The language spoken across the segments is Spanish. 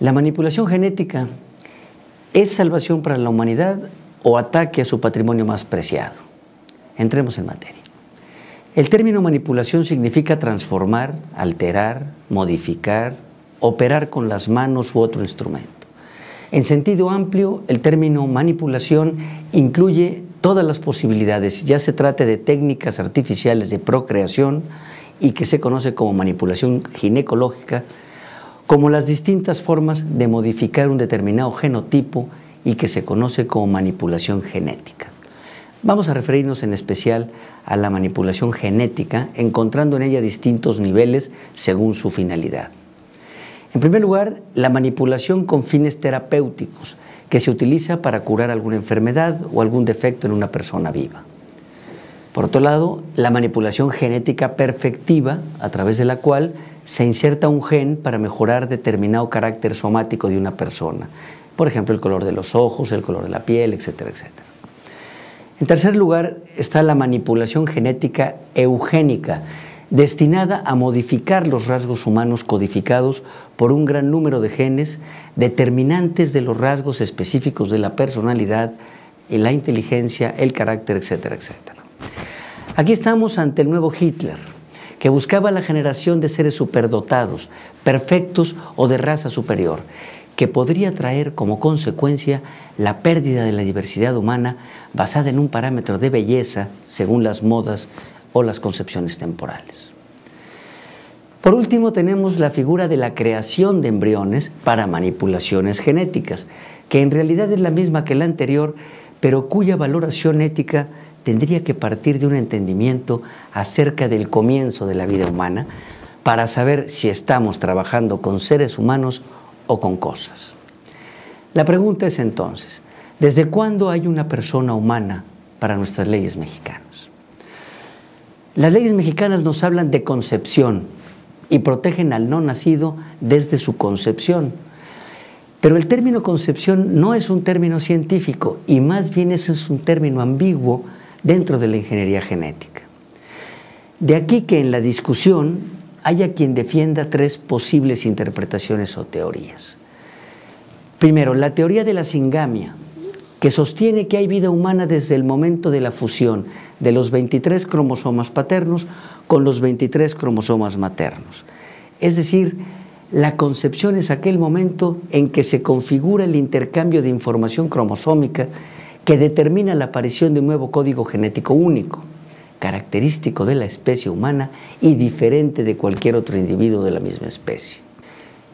¿La manipulación genética es salvación para la humanidad o ataque a su patrimonio más preciado? Entremos en materia. El término manipulación significa transformar, alterar, modificar, operar con las manos u otro instrumento. En sentido amplio, el término manipulación incluye todas las posibilidades, ya se trate de técnicas artificiales de procreación y que se conoce como manipulación ginecológica, como las distintas formas de modificar un determinado genotipo y que se conoce como manipulación genética. Vamos a referirnos en especial a la manipulación genética, encontrando en ella distintos niveles según su finalidad. En primer lugar, la manipulación con fines terapéuticos, que se utiliza para curar alguna enfermedad o algún defecto en una persona viva. Por otro lado, la manipulación genética perfectiva, a través de la cual se inserta un gen para mejorar determinado carácter somático de una persona. Por ejemplo, el color de los ojos, el color de la piel, etcétera, etcétera. En tercer lugar está la manipulación genética eugénica, destinada a modificar los rasgos humanos codificados por un gran número de genes determinantes de los rasgos específicos de la personalidad, la inteligencia, el carácter, etcétera, etcétera. Aquí estamos ante el nuevo Hitler, que buscaba la generación de seres superdotados, perfectos o de raza superior, que podría traer como consecuencia la pérdida de la diversidad humana basada en un parámetro de belleza según las modas o las concepciones temporales. Por último, tenemos la figura de la creación de embriones para manipulaciones genéticas, que en realidad es la misma que la anterior, pero cuya valoración ética tendría que partir de un entendimiento acerca del comienzo de la vida humana para saber si estamos trabajando con seres humanos o con cosas. La pregunta es entonces, ¿desde cuándo hay una persona humana para nuestras leyes mexicanas? Las leyes mexicanas nos hablan de concepción y protegen al no nacido desde su concepción. Pero el término concepción no es un término científico y más bien es un término ambiguo dentro de la ingeniería genética. De aquí que en la discusión haya quien defienda tres posibles interpretaciones o teorías. Primero, la teoría de la singamia, que sostiene que hay vida humana desde el momento de la fusión de los 23 cromosomas paternos con los 23 cromosomas maternos. Es decir, la concepción es aquel momento en que se configura el intercambio de información cromosómica que determina la aparición de un nuevo código genético único, característico de la especie humana y diferente de cualquier otro individuo de la misma especie.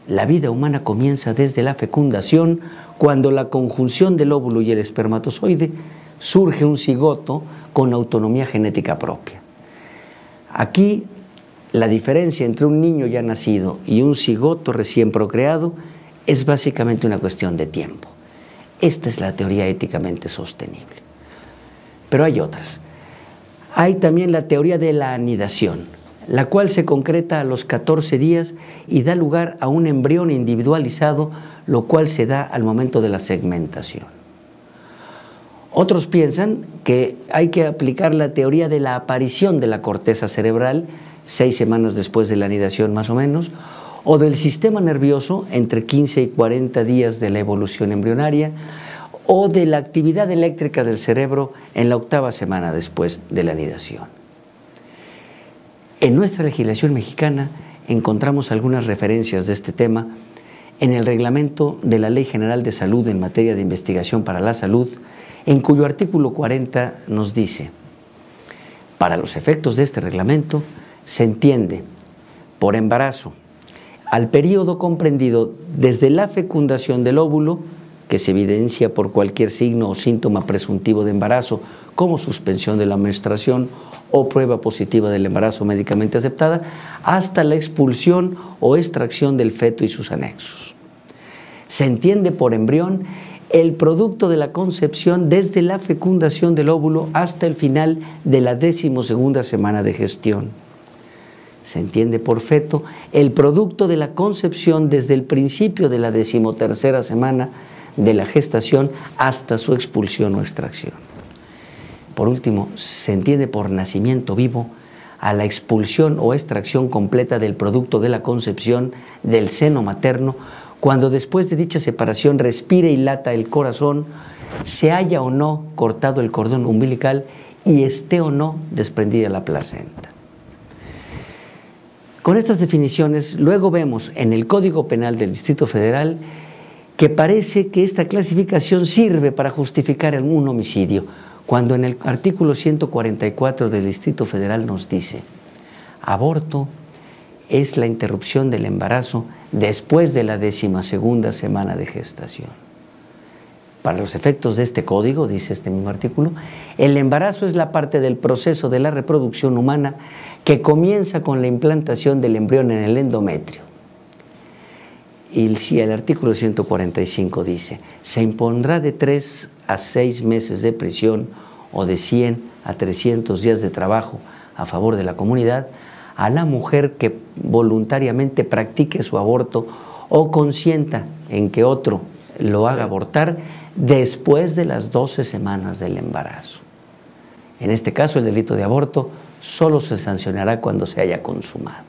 La vida humana comienza desde la fecundación, cuando la conjunción del óvulo y el espermatozoide surge un cigoto con autonomía genética propia. Aquí, la diferencia entre un niño ya nacido y un cigoto recién procreado es básicamente una cuestión de tiempo. Esta es la teoría éticamente sostenible. Pero hay otras. Hay también la teoría de la anidación, la cual se concreta a los 14 días y da lugar a un embrión individualizado, lo cual se da al momento de la segmentación. Otros piensan que hay que aplicar la teoría de la aparición de la corteza cerebral 6 semanas después de la anidación más o menos, o del sistema nervioso entre 15 y 40 días de la evolución embrionaria, o de la actividad eléctrica del cerebro en la 8ª semana después de la anidación. En nuestra legislación mexicana encontramos algunas referencias de este tema en el reglamento de la Ley General de Salud en materia de investigación para la salud, en cuyo artículo 40 nos dice: para los efectos de este reglamento se entiende por embarazo al periodo comprendido desde la fecundación del óvulo, que se evidencia por cualquier signo o síntoma presuntivo de embarazo, como suspensión de la menstruación o prueba positiva del embarazo médicamente aceptada, hasta la expulsión o extracción del feto y sus anexos. Se entiende por embrión el producto de la concepción desde la fecundación del óvulo hasta el final de la 12ª semana de gestión. Se entiende por feto el producto de la concepción desde el principio de la 13ª semana de la gestación hasta su expulsión o extracción. Por último, se entiende por nacimiento vivo a la expulsión o extracción completa del producto de la concepción del seno materno cuando después de dicha separación respire y lata el corazón, se haya o no cortado el cordón umbilical y esté o no desprendida la placenta. Con estas definiciones, luego vemos en el Código Penal del Distrito Federal que parece que esta clasificación sirve para justificar un homicidio, cuando en el artículo 144 del Distrito Federal nos dice: aborto es la interrupción del embarazo después de la 12ª semana de gestación. Para los efectos de este código, dice este mismo artículo, el embarazo es la parte del proceso de la reproducción humana que comienza con la implantación del embrión en el endometrio. Y si el artículo 145 dice: se impondrá de 3 a 6 meses de prisión o de 100 a 300 días de trabajo a favor de la comunidad a la mujer que voluntariamente practique su aborto o consienta en que otro lo haga abortar después de las 12 semanas del embarazo. En este caso, el delito de aborto solo se sancionará cuando se haya consumado.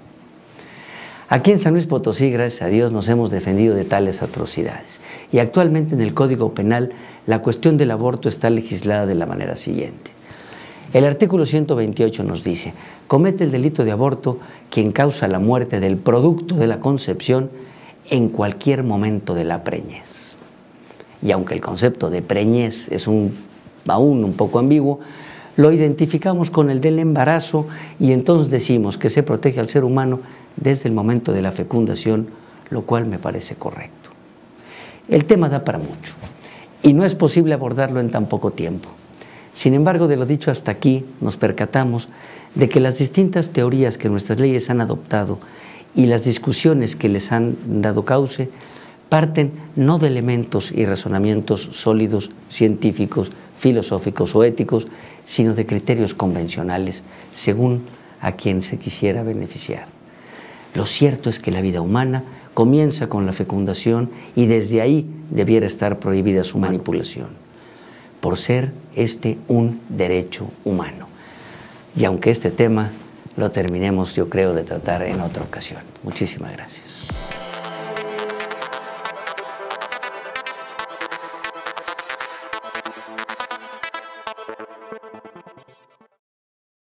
Aquí en San Luis Potosí, gracias a Dios, nos hemos defendido de tales atrocidades. Y actualmente en el Código Penal, la cuestión del aborto está legislada de la manera siguiente. El artículo 128 nos dice: comete el delito de aborto quien causa la muerte del producto de la concepción en cualquier momento de la preñez. Y aunque el concepto de preñez es aún un poco ambiguo, lo identificamos con el del embarazo y entonces decimos que se protege al ser humano desde el momento de la fecundación, lo cual me parece correcto. El tema da para mucho y no es posible abordarlo en tan poco tiempo. Sin embargo, de lo dicho hasta aquí, nos percatamos de que las distintas teorías que nuestras leyes han adoptado y las discusiones que les han dado cauce parten no de elementos y razonamientos sólidos, científicos, filosóficos o éticos, sino de criterios convencionales, según a quien se quisiera beneficiar. Lo cierto es que la vida humana comienza con la fecundación y desde ahí debiera estar prohibida su manipulación, por ser este un derecho humano. Y aunque este tema lo terminemos, yo creo, de tratar en otra ocasión. Muchísimas gracias.